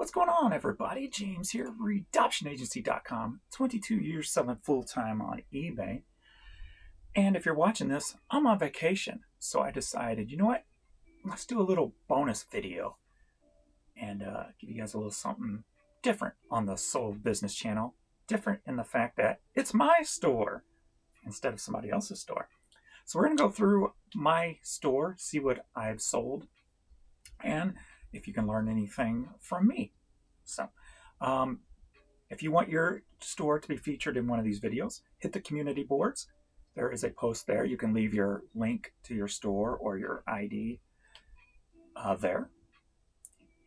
What's going on, everybody? James here, redoptionagency.com. 22 years selling full-time on eBay. And if you're watching this, I'm on vacation. So I decided, you know what? Let's do a little bonus video and give you guys a little something different on the Sold Business channel. Different in the fact that it's my store instead of somebody else's store. So we're going to go through my store, see what I've sold, and if you can learn anything from me. So if you want your store to be featured in one of these videos, hit the community boards. There is a post there. You can leave your link to your store or your ID there.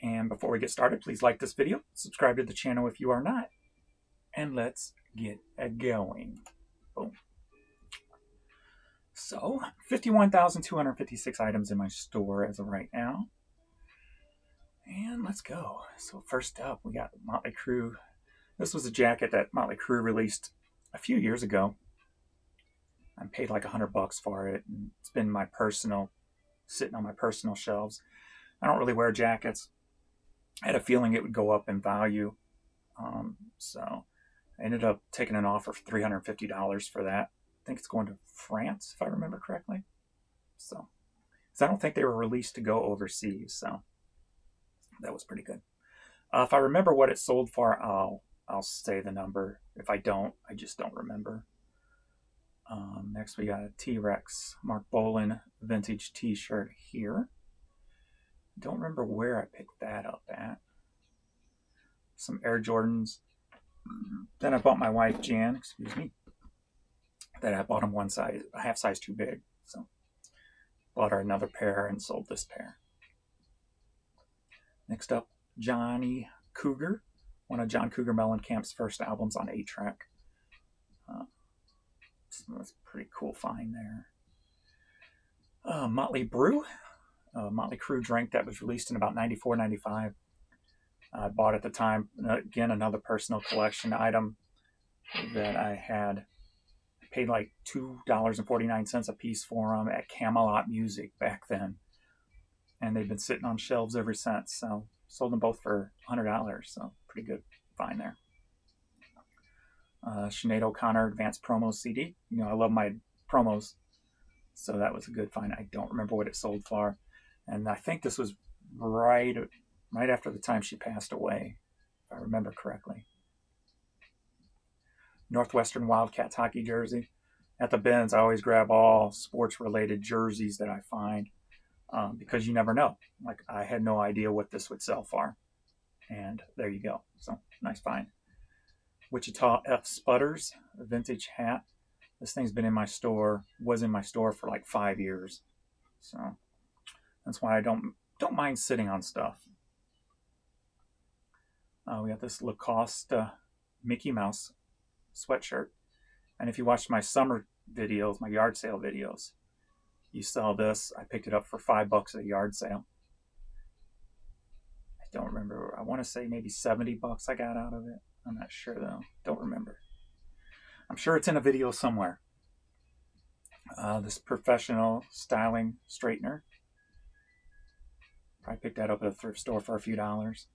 And before we get started, please like this video, subscribe to the channel if you are not, and let's get going. Boom. So 51,256 items in my store as of right now. And let's go. So first up, we got Motley Crue. This was a jacket that Motley Crue released a few years ago. I paid like $100 for it, and it's been my personal, sitting on my personal shelves. I don't really wear jackets. I had a feeling it would go up in value, so I ended up taking an offer for $350 for that. I think it's going to France, if I remember correctly. So, I don't think they were released to go overseas, so that was pretty good. If I remember what it sold for, I'll say the number. If I don't, I just don't remember. Next, we got a T-Rex Mark Bolan vintage t-shirt here. Don't remember where I picked that up at. Some Air Jordans. Then I bought my wife, Jan, excuse me, that I bought them one size, a half size too big. So bought her another pair and sold this pair. Next up, Johnny Cougar, one of John Cougar Mellencamp's first albums on 8-track. So that's a pretty cool find there. Motley Brew, Motley Crue drink that was released in about 94, 95. I bought at the time, again, another personal collection item that I had. I paid like $2.49 a piece for them at Camelot Music back then. And they've been sitting on shelves ever since. So sold them both for $100. So pretty good find there. Sinead O'Connor Advanced Promo CD. You know, I love my promos. So that was a good find. I don't remember what it sold for. And I think this was right after the time she passed away, if I remember correctly. Northwestern Wildcats hockey jersey. At the bins, I always grab all sports-related jerseys that I find. Because you never know. Like, I had no idea what this would sell for. And there you go. So, nice find. Wichita F. Sputters, a vintage hat. This thing's been in my store, was in my store for like 5 years. So, that's why I don't mind sitting on stuff. We got this Lacoste Mickey Mouse sweatshirt. And if you watched my summer videos, my yard sale videos, you saw this. I picked it up for $5 at a yard sale. I don't remember. I want to say maybe $70 I got out of it. I'm not sure though. Don't remember. I'm sure it's in a video somewhere. This professional styling straightener. I picked that up at a thrift store for a few dollars.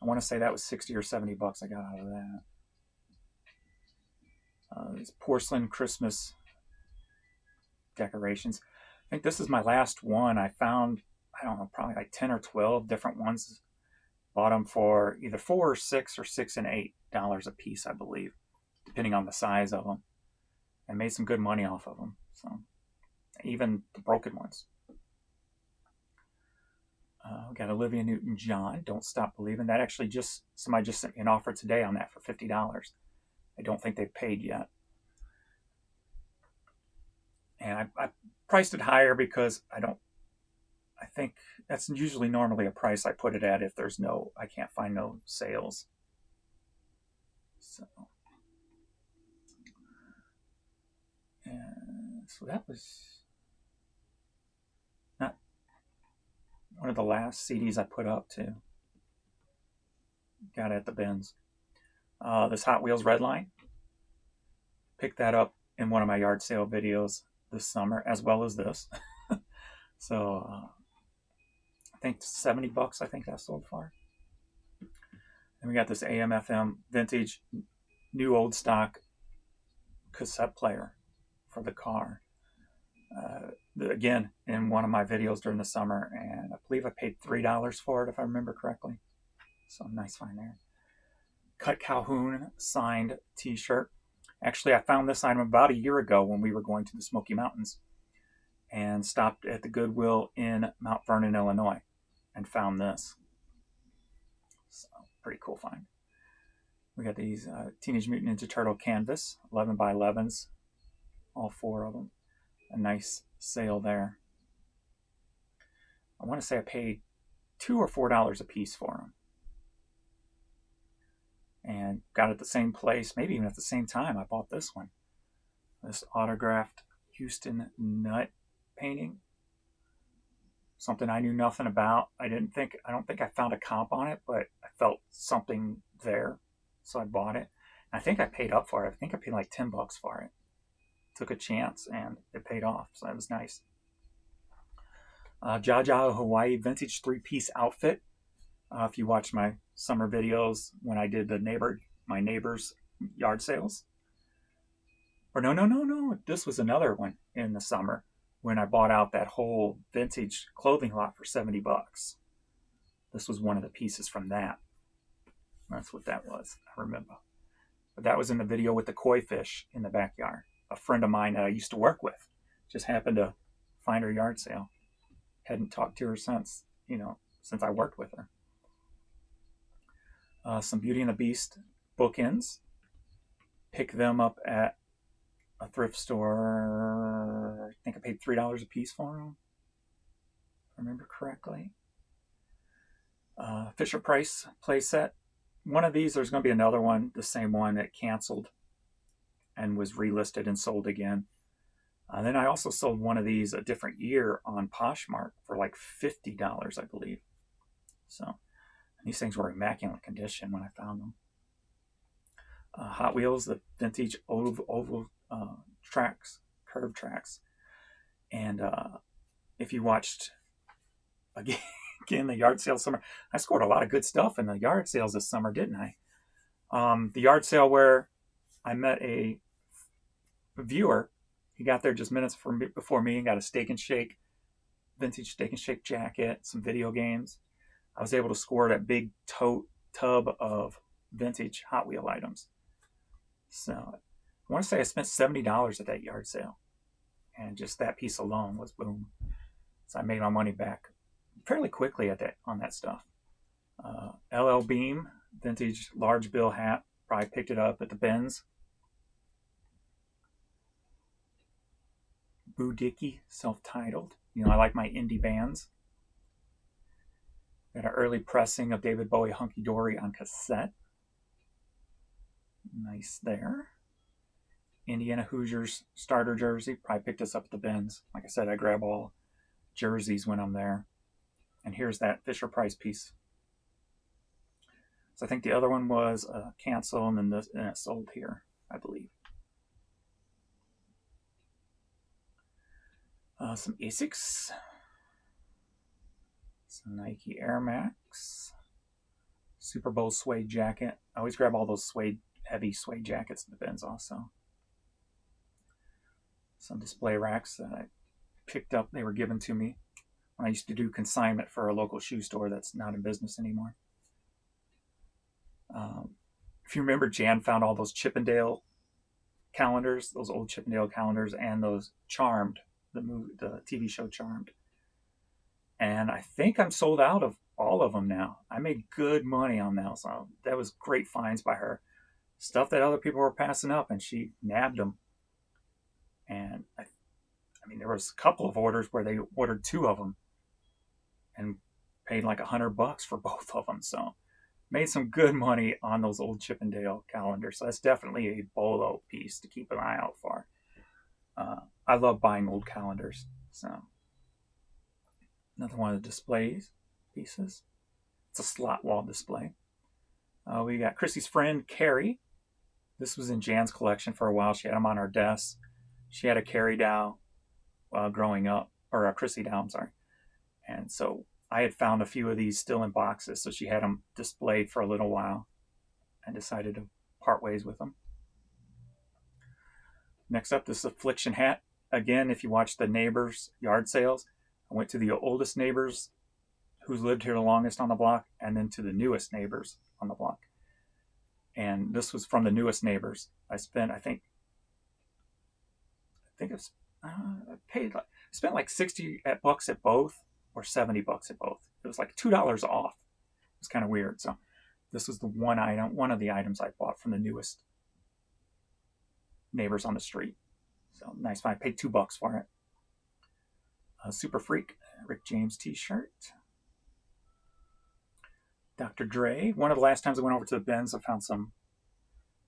I want to say that was $60 or $70 I got out of that. This porcelain Christmas decorations. I think this is my last one. I found, I don't know, probably like 10 or 12 different ones. Bought them for either $4 or $6 or $6 and $8 a piece, I believe, depending on the size of them. And made some good money off of them. So, even the broken ones. We got Olivia Newton-John, Don't Stop Believing. That actually somebody just sent me an offer today on that for $50. I don't think they've paid yet. And I priced it higher because I think that's usually normally a price I put it at if there's I can't find no sales. So that was not one of the last CDs I put up too. Got it at the bins. This Hot Wheels Redline. Picked that up in one of my yard sale videos this summer, as well as this. So I think $70 I think that sold for. And we got this AM/FM vintage new old stock cassette player for the car. Again, in one of my videos during the summer, and I believe I paid $3 for it if I remember correctly. So nice find there. Cut Calhoun signed t-shirt. Actually, I found this item about a year ago when we were going to the Smoky Mountains and stopped at the Goodwill in Mount Vernon, Illinois, and found this. So, pretty cool find. We got these Teenage Mutant Ninja Turtle canvas, 11 by 11s, all 4 of them. A nice sale there. I want to say I paid $2 or $4 a piece for them. And got it at the same place, maybe even at the same time I bought this one. This autographed Houston Nutt painting. Something I knew nothing about. I don't think I found a comp on it, but I felt something there, so I bought it. And I think I paid up for it. I think I paid like $10 for it. Took a chance and it paid off, so that was nice. Jaja Hawaii vintage 3-piece outfit. If you watch my summer videos when I did my neighbor's yard sales. Or no. This was another one in the summer when I bought out that whole vintage clothing lot for $70. This was one of the pieces from that. That's what that was, I remember. But that was in the video with the koi fish in the backyard. A friend of mine that I used to work with just happened to find her yard sale. Hadn't talked to her since I worked with her. Some Beauty and the Beast bookends. Pick them up at a thrift store. I think I paid $3 a piece for them, if I remember correctly. Fisher Price playset. One of these, there's going to be another one, the same one that canceled and was relisted and sold again. Then I also sold one of these a different year on Poshmark for like $50, I believe. So these things were immaculate condition when I found them. Hot Wheels, the vintage oval tracks, curved tracks. And if you watched, again, the yard sale summer, I scored a lot of good stuff in the yard sales this summer, didn't I? The yard sale where I met a viewer. He got there just minutes before me and got a vintage Steak and Shake jacket, some video games. I was able to score that big tub of vintage Hot Wheel items. So I want to say I spent $70 at that yard sale. And just that piece alone was boom. So I made my money back fairly quickly on that stuff. LL Beam, vintage large bill hat. Probably picked it up at the Benz. Boo Dickey, self-titled. I like my indie bands. Got an early pressing of David Bowie Hunky Dory on cassette. Nice there. Indiana Hoosiers starter jersey. Probably picked this up at the Benz. Like I said, I grab all jerseys when I'm there. And here's that Fisher Price piece. So I think the other one was a cancel, and then it sold here, I believe. Some Asics. Some Nike Air Max. Super Bowl suede jacket. I always grab all those heavy suede jackets in the Benz also. Some display racks that I picked up. They were given to me when I used to do consignment for a local shoe store that's not in business anymore. If you remember, Jan found all those Chippendale calendars, those old Chippendale calendars, and those Charmed, the TV show Charmed. And I think I'm sold out of all of them now. I made good money on that, so that was great finds by her. Stuff that other people were passing up, and she nabbed them. And I mean, there was a couple of orders where they ordered 2 of them and paid like $100 for both of them. So made some good money on those old Chippendale calendars. So that's definitely a bolo piece to keep an eye out for. I love buying old calendars. So another one of the displays pieces. It's a slot wall display. We got Chrissy's friend, Carrie. This was in Jan's collection for a while. She had them on her desk. She had a Carrie doll growing up, or a Chrissy doll, I'm sorry. And so I had found a few of these still in boxes, so she had them displayed for a little while. and decided to part ways with them. Next up, this Affliction hat. Again, if you watch the neighbors' yard sales, I went to the oldest neighbors who's lived here the longest on the block, and then to the newest neighbors on the block. And this was from the newest neighbors. I spent, I think it was, I spent like 60 bucks at both, or 70 bucks at both. It was like $2 off. It was kind of weird. So this was the one of the items I bought from the newest neighbors on the street. So nice find. I paid $2 for it. Super Freak, Rick James t-shirt. Dr. Dre. One of the last times I went over to the bins, I found some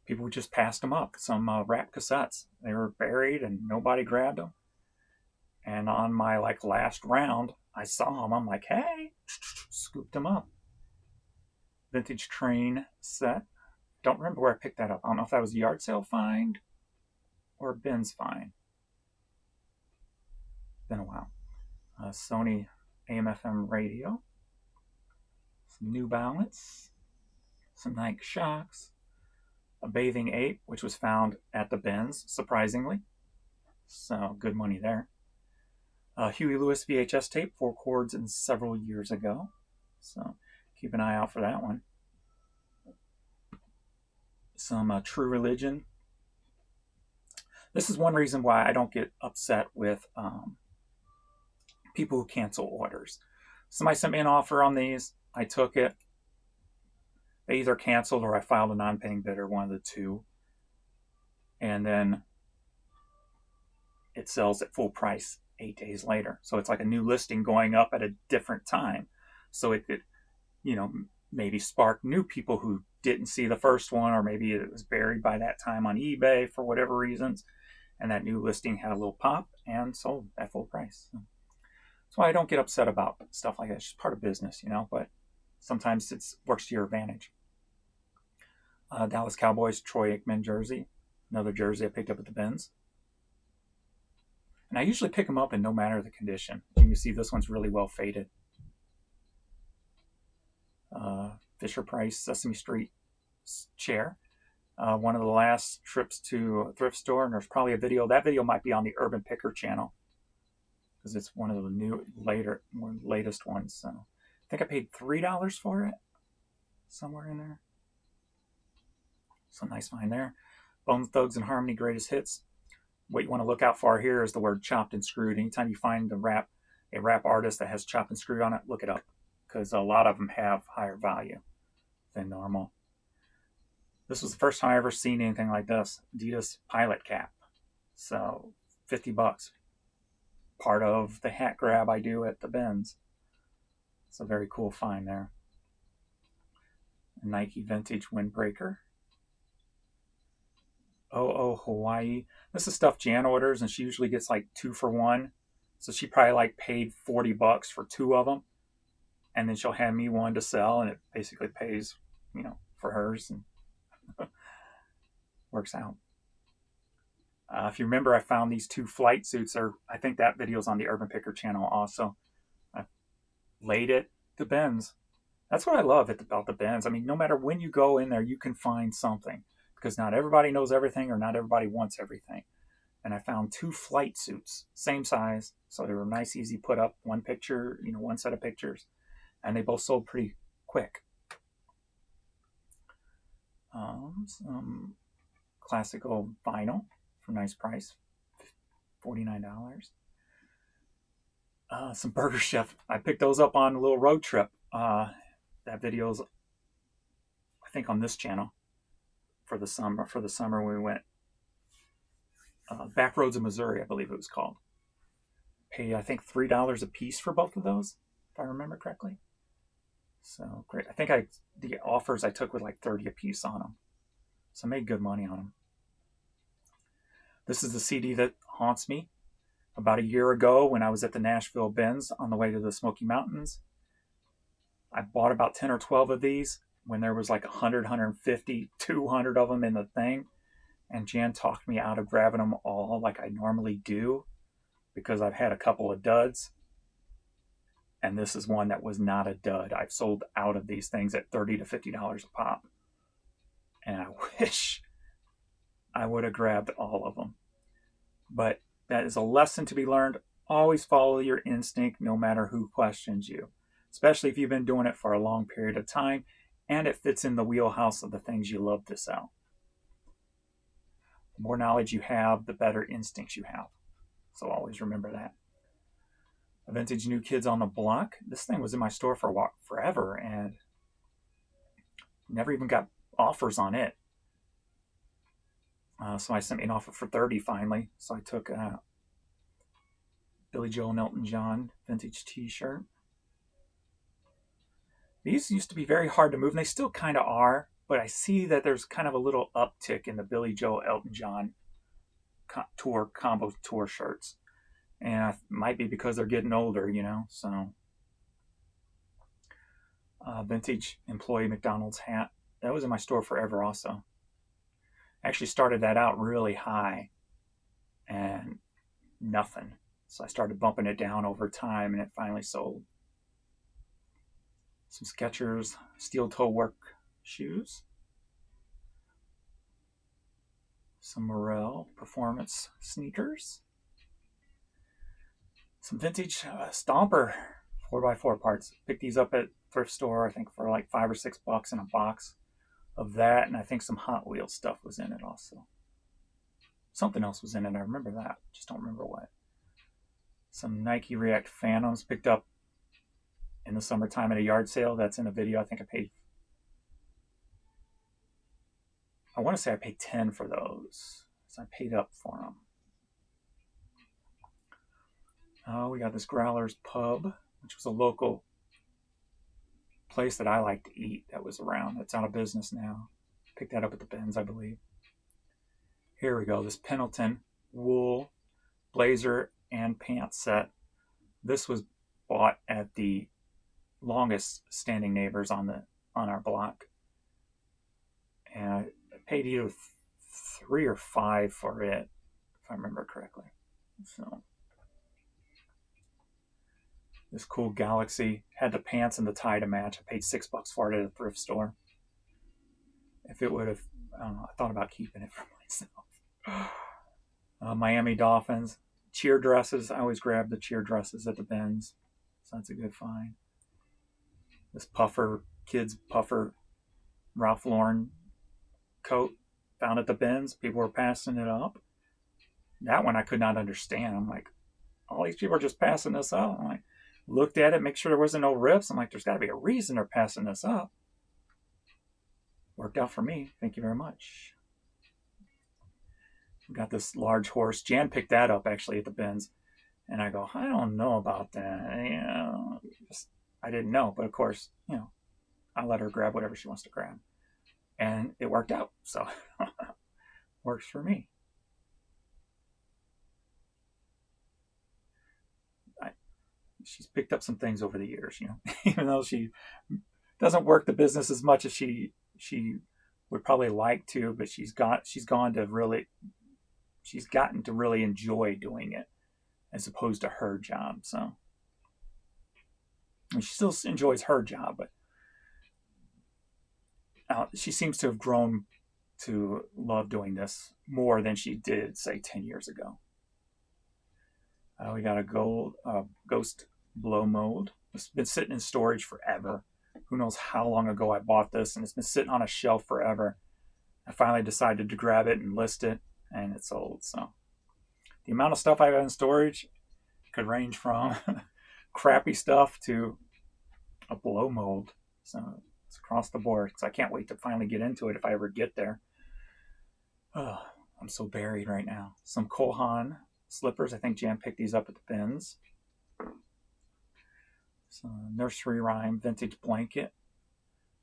people who just passed them up. Some rap cassettes. They were buried and nobody grabbed them. And on my last round, I saw them. I'm like, hey, scooped them up. Vintage Train set. Don't remember where I picked that up. I don't know if that was a yard sale find or a bins find. Been a while. Sony AM/FM radio. Some New Balance. Some Nike Shocks. A Bathing Ape, which was found at the bins, surprisingly. So good money there. Huey Lewis VHS tape, 4 chords and several years ago. So keep an eye out for that one. Some True Religion. This is one reason why I don't get upset with people who cancel orders. Somebody sent me an offer on these. I took it. They either canceled or I filed a non-paying bid, or one of the two. And then it sells at full price 8 days later. So it's like a new listing going up at a different time. So it could, maybe spark new people who didn't see the first one, or maybe it was buried by that time on eBay for whatever reasons. And that new listing had a little pop and sold at full price. So that's why I don't get upset about stuff like that. It's just part of business, but sometimes it works to your advantage. Dallas Cowboys, Troy Aikman jersey. Another jersey I picked up at the bins. And I usually pick them up in no matter the condition. You can see this one's really well faded. Fisher Price Sesame Street chair. One of the last trips to a thrift store, and there's probably a video. That video might be on the Urban Picker channel, because it's one of the latest ones. So I think I paid $3 for it, somewhere in there. So nice find there. Bone Thugs and Harmony Greatest Hits. What you want to look out for here is the word chopped and screwed. Anytime you find a rap artist that has chopped and screwed on it, look it up, because a lot of them have higher value than normal. This was the first time I ever seen anything like this. Adidas Pilot Cap. So $50. Part of the hat grab I do at the bins. It's a very cool find there. A Nike Vintage Windbreaker. Hawaii. This is stuff Jan orders, and she usually gets 2 for 1. So she probably paid $40 for 2 of them. And then she'll hand me one to sell, and it basically pays, for hers, and works out. If you remember, I found these 2 flight suits, or I think that video's on the Urban Picker channel also. I laid it to bins. That's what I love about the bins. I mean, no matter when you go in there, you can find something, because not everybody knows everything, or not everybody wants everything. And I found 2 flight suits, same size, so they were nice, easy put up. One picture, one set of pictures. And they both sold pretty quick. Some classical vinyl for a nice price, $49. Some Burger Chef. I picked those up on a little road trip. That video's, I think, on this channel for the summer. For the summer, we went Back Roads of Missouri, I believe it was called. Paid, I think, $3 a piece for both of those, if I remember correctly. So great. I think the offers I took were 30 a piece on them. So I made good money on them. This is the CD that haunts me. About a year ago, when I was at the Nashville bins on the way to the Smoky Mountains, I bought about 10 or 12 of these when there was 100, 150, 200 of them in the thing. And Jan talked me out of grabbing them all like I normally do, because I've had a couple of duds. And this is one that was not a dud. I've sold out of these things at $30 to $50 a pop. And I wish I would have grabbed all of them. But that is a lesson to be learned. Always follow your instinct no matter who questions you, especially if you've been doing it for a long period of time and it fits in the wheelhouse of the things you love to sell. The more knowledge you have, the better instincts you have. So always remember that. A vintage New Kids on the Block. This thing was in my store for forever and never even got offers on it. Somebody sent me an offer for $30 finally. So I took Billy Joel and Elton John vintage t-shirt. These used to be very hard to move, and they still kind of are, but I see that there's kind of a little uptick in the Billy Joel Elton John combo tour shirts. And it might be because they're getting older, you know, so. Vintage employee McDonald's hat. That was in my store forever also. I actually started that out really high and nothing. So I started bumping it down over time and it finally sold. Some Skechers steel toe work shoes. Some Morel performance sneakers. Some vintage Stomper 4x4 parts. Picked these up at thrift store, I think for like $5 or $6 in a box of that, and I think some Hot Wheels stuff was in it also. Something else was in it, I remember that, just don't remember what. Some Nike React Phantoms picked up in the summertime at a yard sale. That's in a video. I think I want to say I paid $10 for those, so I paid up for them. We got this Growler's Pub, which was a local place that I like to eat that was around. That's out of business now. Picked that up at the bins, I believe. Here we go. This Pendleton wool blazer and pants set. This was bought at the longest standing neighbors on our block. And I paid either $3 or $5 for it, if I remember correctly. So this cool Galaxy had the pants and the tie to match. I paid $6 for it at a thrift store. If it would have, I don't know, I thought about keeping it for myself. Miami Dolphins cheer dresses. I always grab the cheer dresses at the bins, so that's a good find. This kids puffer Ralph Lauren coat found at the bins. People were passing it up. That one I could not understand. I'm like, all these people are just passing this up. I'm like, looked at it, make sure there wasn't no rips. I'm like, there's got to be a reason they're passing this up. Worked out for me. Thank you very much. We got this large horse. Jan picked that up actually at the bins. And I go, I don't know about that. You know, I didn't know. But of course, you know, I let her grab whatever she wants to grab. And it worked out. So works for me. She's picked up some things over the years, you know, even though she doesn't work the business as much as she would probably like to, but she's gotten to really enjoy doing it as opposed to her job. So and she still enjoys her job, but she seems to have grown to love doing this more than she did, say, 10 years ago. We got a ghost blow mold. It's been sitting in storage forever. Who knows how long ago I bought this, and it's been sitting on a shelf forever. I finally decided to grab it and list it, and it sold. So the amount of stuff I have in storage could range from crappy stuff to a blow mold. So it's across the board. So I can't wait to finally get into it if I ever get there. Oh, I'm so buried right now. Some Kohan slippers. I think Jan picked these up at the bins. So nursery rhyme vintage blanket.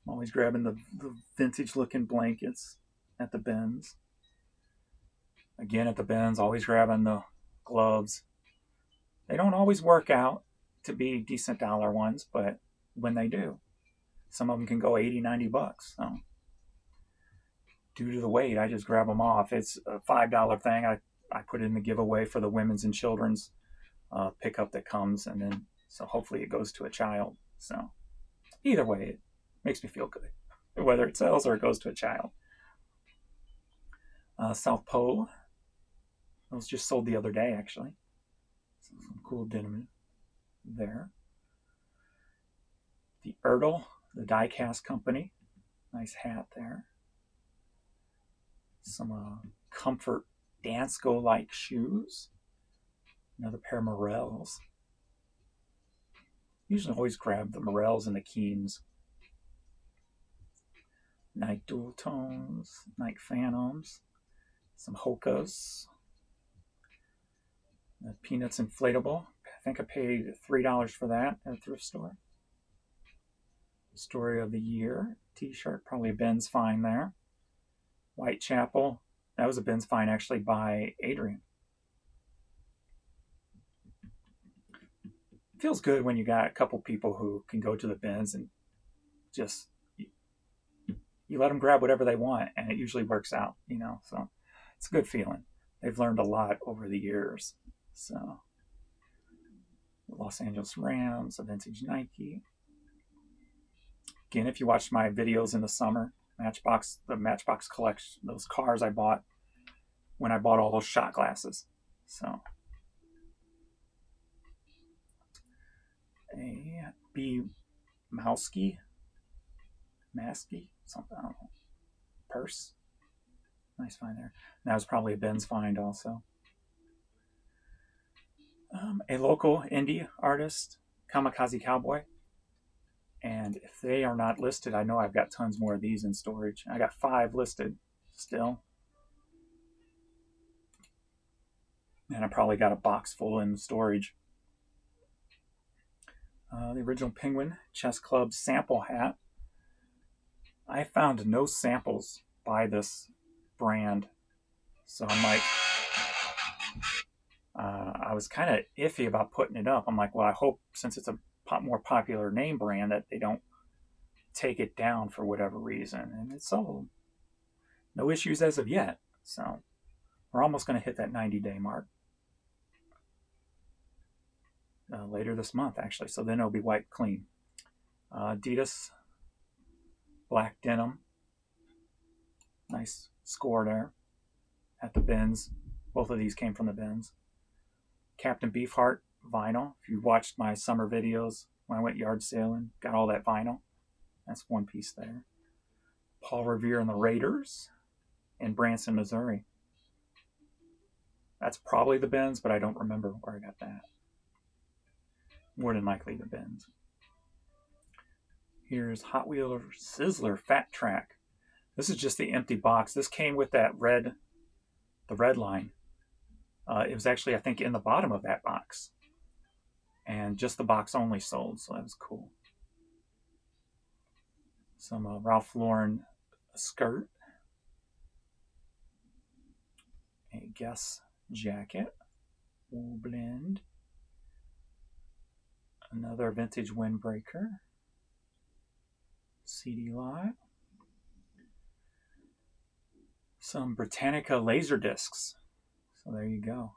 I'm always grabbing the vintage looking blankets at the bins. Again at the bins, always grabbing the gloves. They don't always work out to be decent dollar ones, but when they do, some of them can go $80-$90. So due to the weight, I just grab them off. It's a $5 thing. I put it in the giveaway for the women's and children's pickup that comes, and then so hopefully it goes to a child. So either way, it makes me feel good, whether it sells or it goes to a child. South Pole. Those just sold the other day, actually. So some cool denim there. The Ertl, the die-cast company. Nice hat there. Some comfort Dansko-like shoes. Another pair of Morels. Usually always grab the Morels and the Keens. Nike Dual Tones, Nike Phantoms, some Hokas. The Peanuts inflatable. I think I paid $3 for that at a thrift store. Story of the Year t-shirt, probably a Ben's Fine there. Whitechapel, that was a Ben's Fine actually by Adrian. It feels good when you got a couple people who can go to the bins and just you let them grab whatever they want, and it usually works out, so it's a good feeling. They've learned a lot over the years. So the Los Angeles Rams, a vintage Nike. Again, if you watched my videos in the summer, the Matchbox collection, those cars I bought when I bought all those shot glasses. So a B Maskey, something, I don't know, purse. Nice find there. And that was probably a Ben's find also. A local indie artist, Kamikaze Cowboy. And if they are not listed, I know I've got tons more of these in storage. I got 5 listed still. And I probably got a box full in storage. The original Penguin Chess Club sample hat. I found no samples by this brand. So I'm like, I was kind of iffy about putting it up. I'm like, well, I hope since it's a more popular name brand that they don't take it down for whatever reason. And it's sold. No issues as of yet. So we're almost going to hit that 90-day mark. Later this month, actually. So then it'll be wiped clean. Adidas black denim. Nice score there at the bins. Both of these came from the bins. Captain Beefheart vinyl. If you watched my summer videos when I went yard sailing, got all that vinyl. That's one piece there. Paul Revere and the Raiders in Branson, Missouri. That's probably the bins, but I don't remember where I got that. More than likely the bins. Here's Hot Wheels Sizzler Fat Track. This is just the empty box. This came with that the red line. It was actually, I think, in the bottom of that box. And just the box only sold, so that was cool. Some Ralph Lauren skirt. A Guess jacket. Wool blend. Another vintage windbreaker. CD lot. Some Britannica laser discs. So there you go.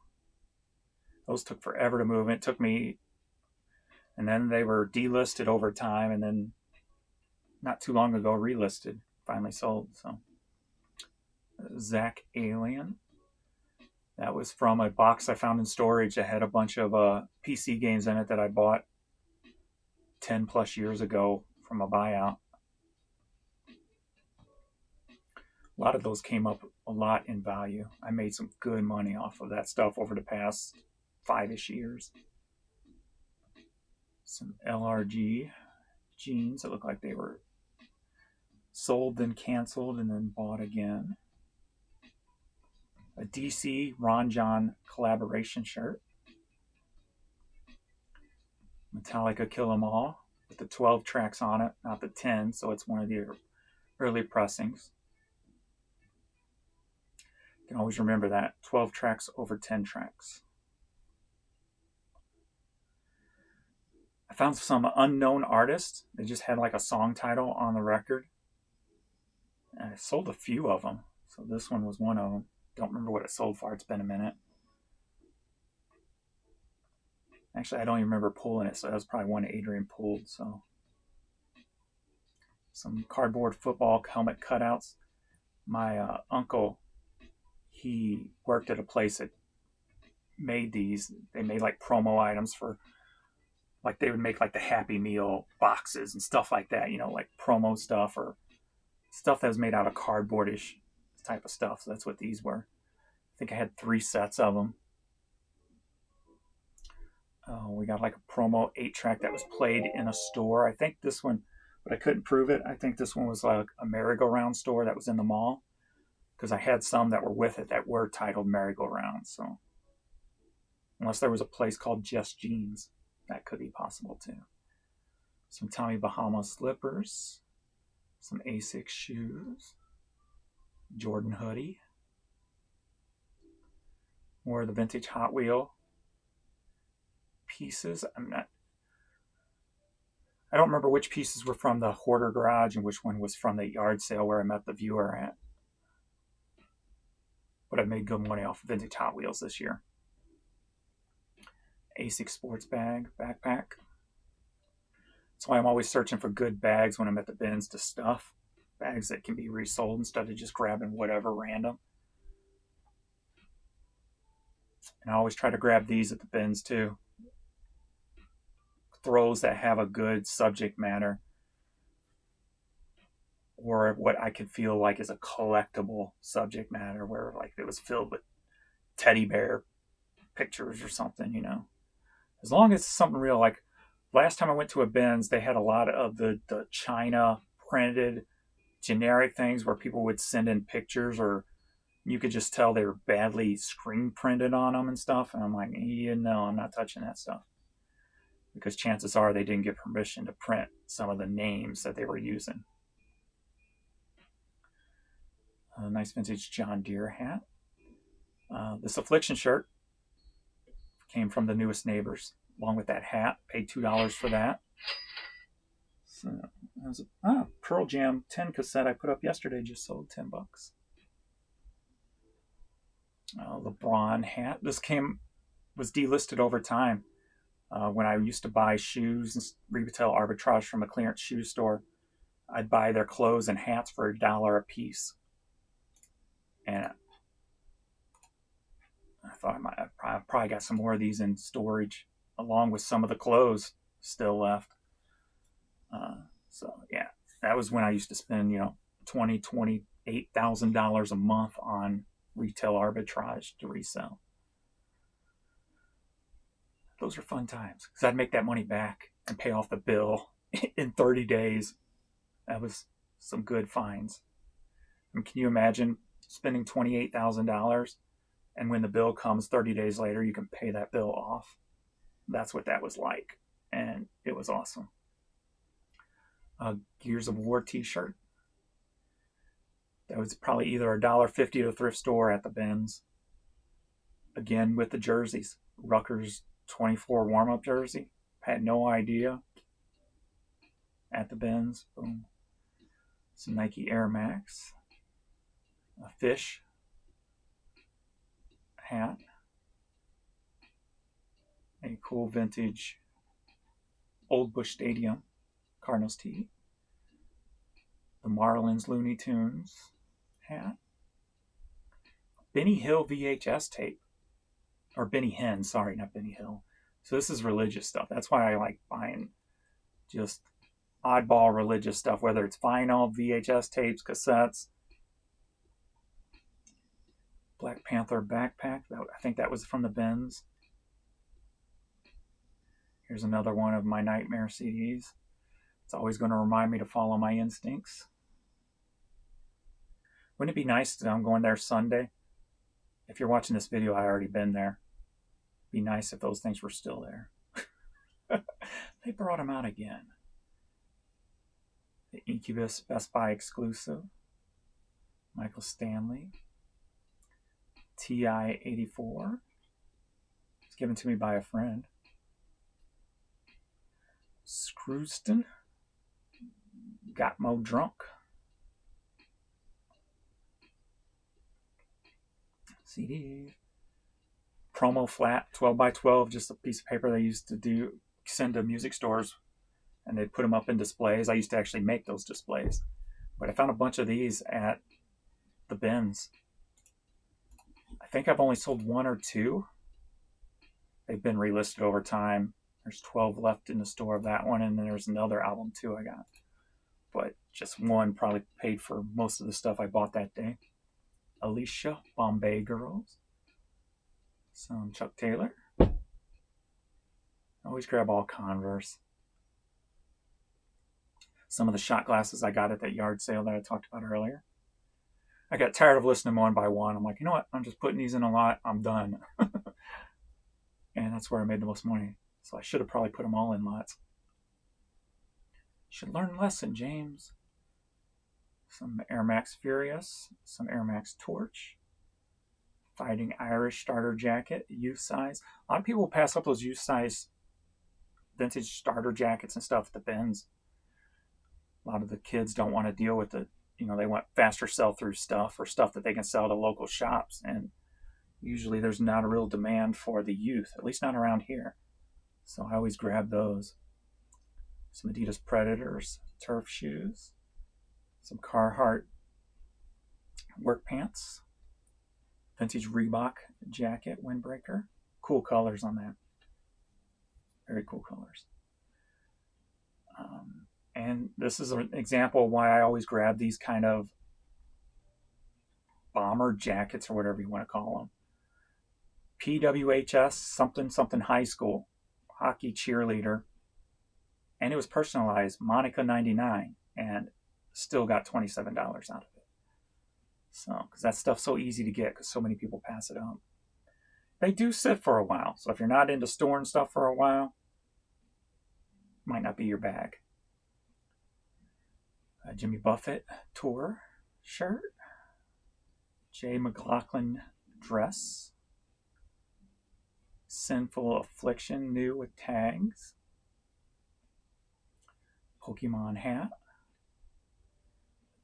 Those took forever to move. It took me, and then they were delisted over time, and then not too long ago relisted. Finally sold. So Zach Alien. That was from a box I found in storage that had a bunch of PC games in it that I bought 10 plus years ago from a buyout. A lot of those came up a lot in value. I made some good money off of that stuff over the past 5-ish years. Some LRG jeans that look like they were sold, then canceled, and then bought again. A DC Ron John collaboration shirt. Metallica Kill 'Em All with the 12 tracks on it, not the 10, so it's one of the early pressings. You can always remember that. 12 tracks over 10 tracks. I found some unknown artists. They just had like a song title on the record. And I sold a few of them. So this one was one of them. Don't remember what it sold for. It's been a minute. Actually, I don't even remember pulling it, so that was probably one Adrian pulled. So some cardboard football helmet cutouts. My uncle he worked at a place that made these. They made like promo items for, like they would make like the Happy Meal boxes and stuff like that, like promo stuff or stuff that was made out of cardboardish type of stuff. So that's what these were. I think I had 3 sets of them. We got like a promo 8-track that was played in a store. I think this one, but I couldn't prove it. I think this one was like a merry-go-round store that was in the mall, because I had some that were with it that were titled merry-go-round. So unless there was a place called Just Jeans, that could be possible too. Some Tommy Bahama slippers, some Asics shoes, Jordan hoodie, more of the vintage Hot Wheel pieces. I don't remember which pieces were from the Hoarder Garage and which one was from the yard sale where I met the viewer at. But I made good money off of vintage Hot Wheels this year. Asics sports bag, backpack. That's why I'm always searching for good bags when I'm at the bins to stuff. Bags that can be resold instead of just grabbing whatever random. And I always try to grab these at the bins too. Throws that have a good subject matter, or what I could feel like is a collectible subject matter, where like it was filled with teddy bear pictures or something, As long as it's something real. Like last time I went to a bins, they had a lot of the China printed generic things where people would send in pictures, or you could just tell they were badly screen printed on them and stuff. And I'm like, no, I'm not touching that stuff. Because chances are they didn't get permission to print some of the names that they were using. A nice vintage John Deere hat. This Affliction shirt came from the Newest Neighbors, along with that hat. Paid $2 for that. So that was a Pearl Jam 10 cassette I put up yesterday, just sold $10. LeBron hat. This was delisted over time. When I used to buy shoes and retail arbitrage from a clearance shoe store, I'd buy their clothes and hats for $1 a piece. And I thought I probably got some more of these in storage, along with some of the clothes still left. So yeah, that was when I used to spend, $28,000 a month on retail arbitrage to resell. Those are fun times, because I'd make that money back and pay off the bill in 30 days. That was some good finds. Can you imagine spending $28,000 and when the bill comes 30 days later, you can pay that bill off? That's what that was like, and it was awesome. Gears of War t-shirt. That was probably either $1.50 at a thrift store at the bins. Again, with the jerseys. Rutgers 24 warm-up jersey. Had no idea. At the bins. Boom. Some Nike Air Max. A fish hat. A cool vintage Old Bush Stadium Cardinals tee. The Marlins Looney Tunes hat. Benny Hill VHS tape. Or Benny Hinn, sorry, not Benny Hill. So this is religious stuff. That's why I like buying just oddball religious stuff, whether it's vinyl, VHS tapes, cassettes. Black Panther backpack. I think that was from the bins. Here's another one of my Nightmare CDs. It's always going to remind me to follow my instincts. Wouldn't it be nice that I'm going there Sunday? If you're watching this video, I already been there. Be nice if those things were still there. They brought them out again. The Incubus Best Buy exclusive. Michael Stanley. TI-84. It's given to me by a friend. Screwston. Got Mo Drunk. CD. Promo flat, 12x12, just a piece of paper they used to send to music stores, and they'd put them up in displays. I used to actually make those displays. But I found a bunch of these at the bins. think I've only sold one or two. They've been relisted over time. There's 12 left in the store of that one, and then there's another album too I got. But just one probably paid for most of the stuff I bought that day. Alicia, Bombay Girls. Some Chuck Taylor. Always grab all Converse. Some of the shot glasses I got at that yard sale that I talked about earlier. I got tired of listening one by one. I'm like, you know what? I'm just putting these in a lot. I'm done. And that's where I made the most money. So I should have probably put them all in lots. Should learn a lesson, James. Some Air Max Furious. Some Air Max Torch. Fighting Irish starter jacket. Youth size. A lot of people pass up those youth size vintage starter jackets and stuff at the bins. A lot of the kids don't want to deal with it. They want faster sell-through stuff or stuff that they can sell to local shops. And usually there's not a real demand for the youth, at least not around here. So I always grab those. Some Adidas Predators turf shoes. Some Carhartt work pants. Vintage Reebok jacket, windbreaker. Cool colors on that. Very cool colors. And this is an example of why I always grab these kind of bomber jackets or whatever you want to call them. PWHS something high school, hockey cheerleader. And it was personalized, Monica 99, and still got $27 out of it. So, because that stuff's so easy to get because so many people pass it up. They do sit for a while. So if you're not into storing stuff for a while, might not be your bag. Jimmy Buffett tour shirt. Jay McLaughlin dress. Sinful Affliction new with tags. Pokemon hat.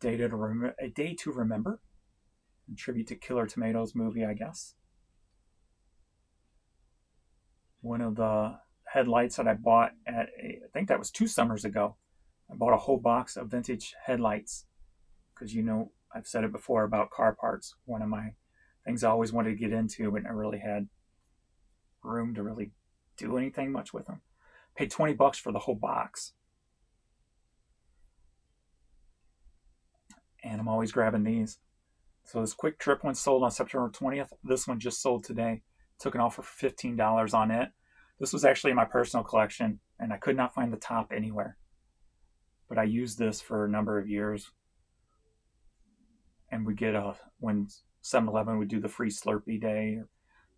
A Day to Remember. A tribute to Killer Tomatoes movie, I guess. One of the headlights that I bought I think that was 2 summers ago. I bought a whole box of vintage headlights because I've said it before about car parts. One of my things I always wanted to get into, but never really had room to really do anything much with them. Paid $20 for the whole box. And I'm always grabbing these. So this Quick Trip one sold on September 20th. This one just sold today. Took an offer for $15 on it. This was actually in my personal collection, and I could not find the top anywhere. But I used this for a number of years. And we get when 7-Eleven would do the free Slurpee day.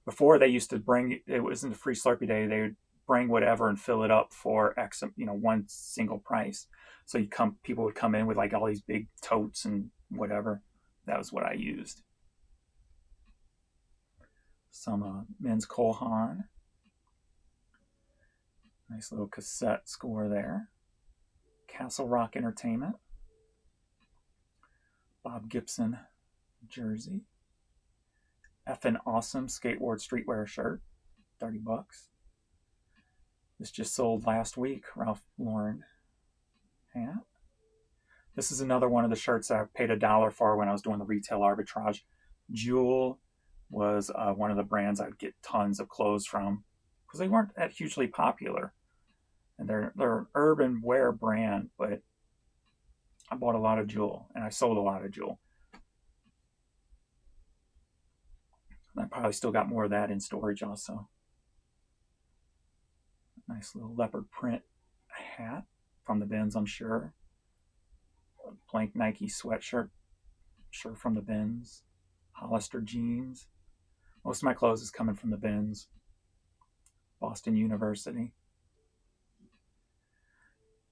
Before they used to it wasn't a free Slurpee day, they would bring whatever and fill it up for X, one single price. So people would come in with like all these big totes and whatever. That was what I used. Some men's Cole Haan. Nice little cassette score there. Castle Rock Entertainment. Bob Gibson jersey. Effin' Awesome Skateboard Streetwear shirt. $30. This just sold last week. Ralph Lauren hat. This is another one of the shirts that I paid $1 for when I was doing the retail arbitrage. Jewel was one of the brands I'd get tons of clothes from because they weren't that hugely popular. And they're an urban wear brand, but I bought a lot of Jewel and I sold a lot of Jewel. And I probably still got more of that in storage also. Nice little leopard print hat from the bins, I'm sure. A blank Nike sweatshirt, sure from the bins. Hollister jeans. Most of my clothes is coming from the bins. Boston University.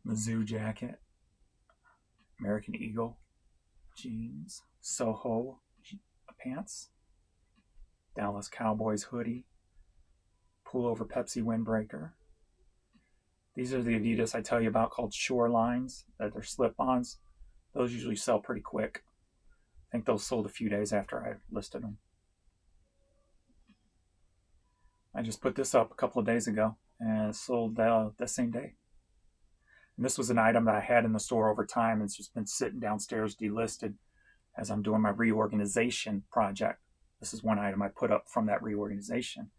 Mizzou jacket. American Eagle jeans. Soho pants. Dallas Cowboys hoodie. Pullover Pepsi windbreaker. These are the Adidas I tell you about called Shorelines, that they're slip-ons. Those usually sell pretty quick. I think those sold a few days after I listed them. I just put this up a couple of days ago and it sold the same day. And this was an item that I had in the store over time and it's just been sitting downstairs delisted as I'm doing my reorganization project. This is one item I put up from that reorganization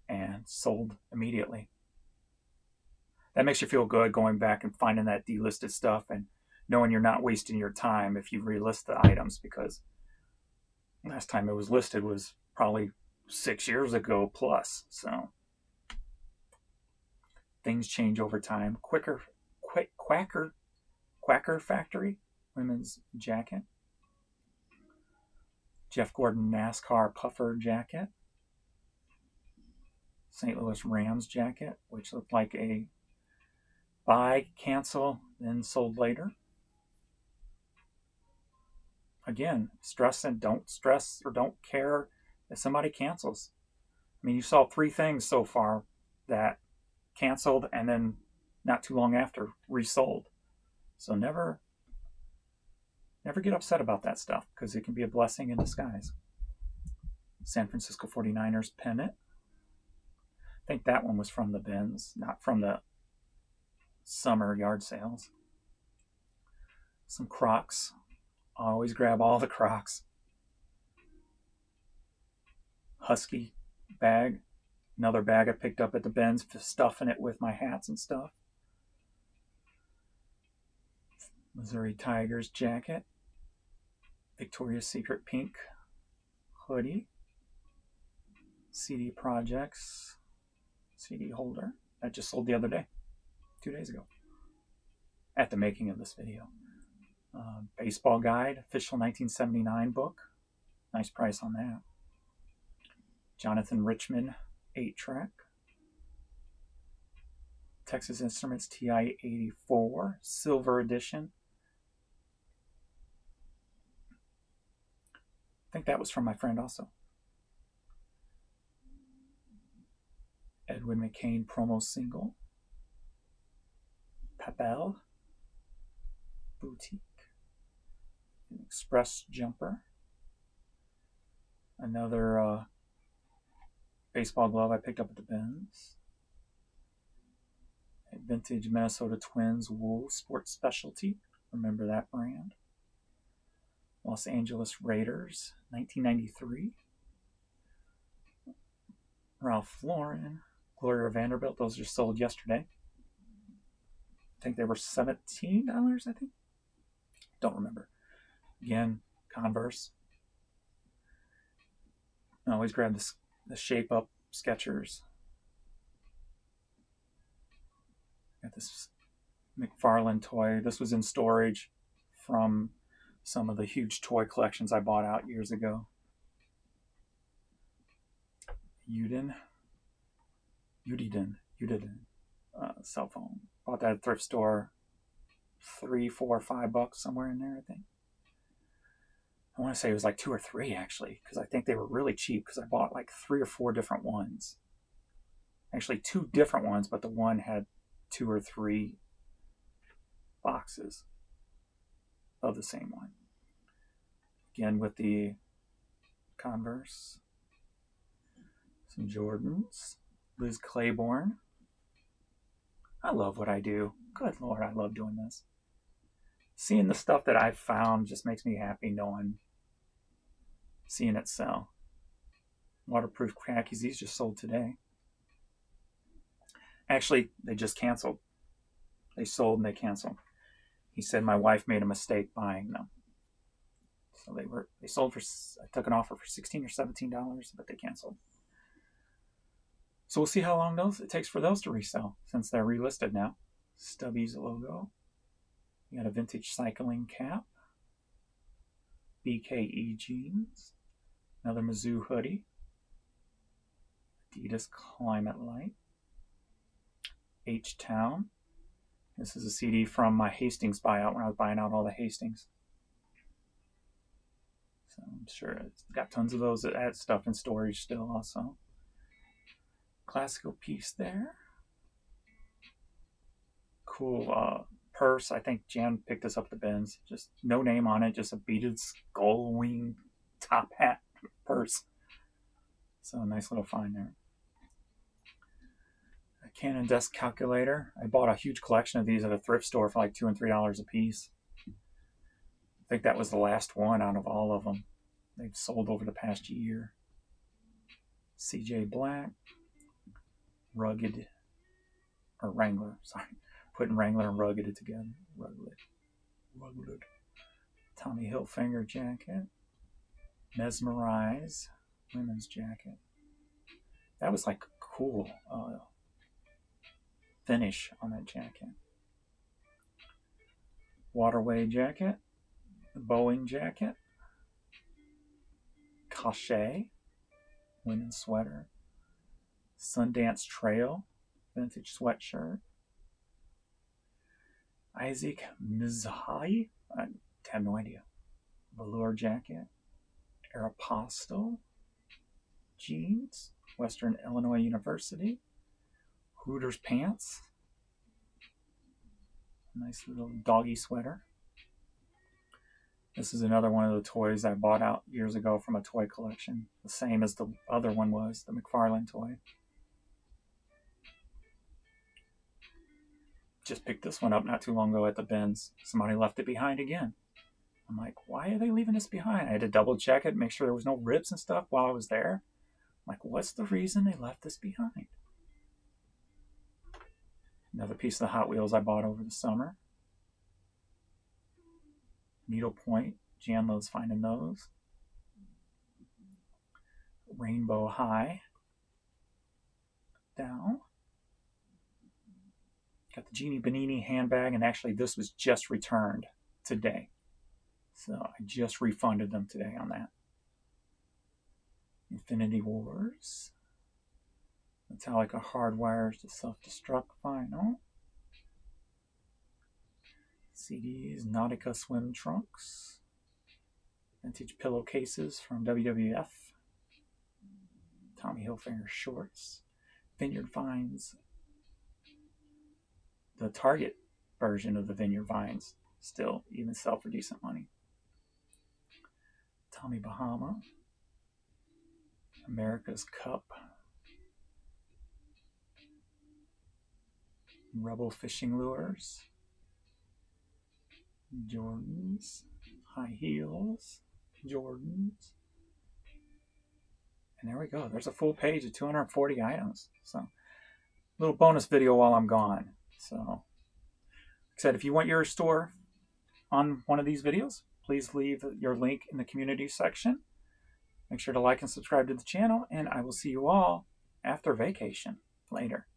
and sold immediately. That makes you feel good going back and finding that delisted stuff and knowing you're not wasting your time if you relist the items, because last time it was listed was probably 6 years ago plus. So things change over time. Quacker Factory women's jacket. Jeff Gordon NASCAR puffer jacket. St. Louis Rams jacket, which looked like a buy, cancel, then sold later. Again, stress and don't stress or don't care if somebody cancels. I mean, you saw 3 things so far that canceled and then not too long after resold. So never get upset about that stuff, because it can be a blessing in disguise. San Francisco 49ers pennant. I think that one was from the bins, not from the summer yard sales. Some Crocs. I always grab all the Crocs. Husky bag. Another bag I picked up at the bins, stuffing it with my hats and stuff. Missouri Tigers jacket. Victoria's Secret pink hoodie. CD Projects CD holder that just sold the other day, 2 days ago, at the making of this video. Baseball Guide, official 1979 book. Nice price on that. Jonathan Richman 8-track. Texas Instruments TI-84 silver edition. I think that was from my friend also. Edwin McCain promo single. Papel. Boutique. An express jumper. Another baseball glove I picked up at the bins. A vintage Minnesota Twins wool sports specialty. Remember that brand. Los Angeles Raiders, 1993. Ralph Lauren, Gloria Vanderbilt. Those are sold yesterday. I think they were $17, I think. Don't remember. Again, Converse. I always grab the Shape Up Skechers. Got this McFarlane toy. This was in storage from some of the huge toy collections I bought out years ago. Udiden cell phone. Bought that at a thrift store. $3, $4, $5 somewhere in there, I think. I want to say it was like 2 or 3 actually, because I think they were really cheap, because I bought like 3 or 4 different ones. Actually 2 different ones, but the one had 2 or 3 boxes of the same one. Again with the Converse. Some Jordans. Liz Claiborne. I love what I do. Good Lord, I love doing this. Seeing the stuff that I've found just makes me happy, seeing it sell. Waterproof khakis, these just sold today. Actually, they just canceled. They sold and they canceled. He said my wife made a mistake buying them. So they sold for, I took an offer for $16 or $17, but they canceled. So we'll see how long it takes for those to resell, since they're relisted now. Stubby's logo. You got a vintage cycling cap. BKE jeans. Another Mizzou hoodie. Adidas Climate Light. H-Town. This is a CD from my Hastings buyout when I was buying out all the Hastings. So I'm sure it's got tons of those that stuff in storage still also. Classical piece there. Cool purse. I think Jan picked this up at the bins. Just no name on it, just a beaded skull wing top hat purse. So a nice little find there. A Canon desk calculator. I bought a huge collection of these at a thrift store for like $2 and $3 a piece. I think that was the last one out of all of them. they've sold over the past year. CJ Black, Rugged, or Wrangler, sorry. Putting Wrangler and Rugged together. Rugged. Tommy Hilfiger jacket. Mesmerize, women's jacket. That was like a cool finish on that jacket. Waterway jacket. Boeing jacket. Cachet, women's sweater. Sundance Trail, vintage sweatshirt. Isaac Mizrahi, I have no idea. Velour jacket. Aeropostale jeans. Western Illinois University. Hooters pants. Nice little doggy sweater. This is another one of the toys I bought out years ago from a toy collection. The same as the other one was, the McFarlane toy. Just picked this one up not too long ago at the bins. Somebody left it behind again. I'm like, why are they leaving this behind? I had to double check it, make sure there was no rips and stuff while I was there. I'm like, what's the reason they left this behind? Another piece of the Hot Wheels I bought over the summer. Needlepoint. Jan loves finding those. Rainbow High. Down. Got the Jeannie Benini handbag, and actually this was just returned today. So I just refunded them today on that. Infinity Wars. Metallica Hardwires to Self-Destruct Vinyl. CDs, Nautica Swim Trunks. Vintage pillowcases from WWF. Tommy Hilfiger shorts. Vineyard Vines. The Target version of the Vineyard Vines still even sell for decent money. Tommy Bahama. America's Cup. Rebel Fishing Lures. Jordans. High heels. Jordans. And there we go. There's a full page of 240 items. So, little bonus video while I'm gone. So, like I said, if you want your store on one of these videos, please leave your link in the community section. Make sure to like and subscribe to the channel, and I will see you all after vacation. Later.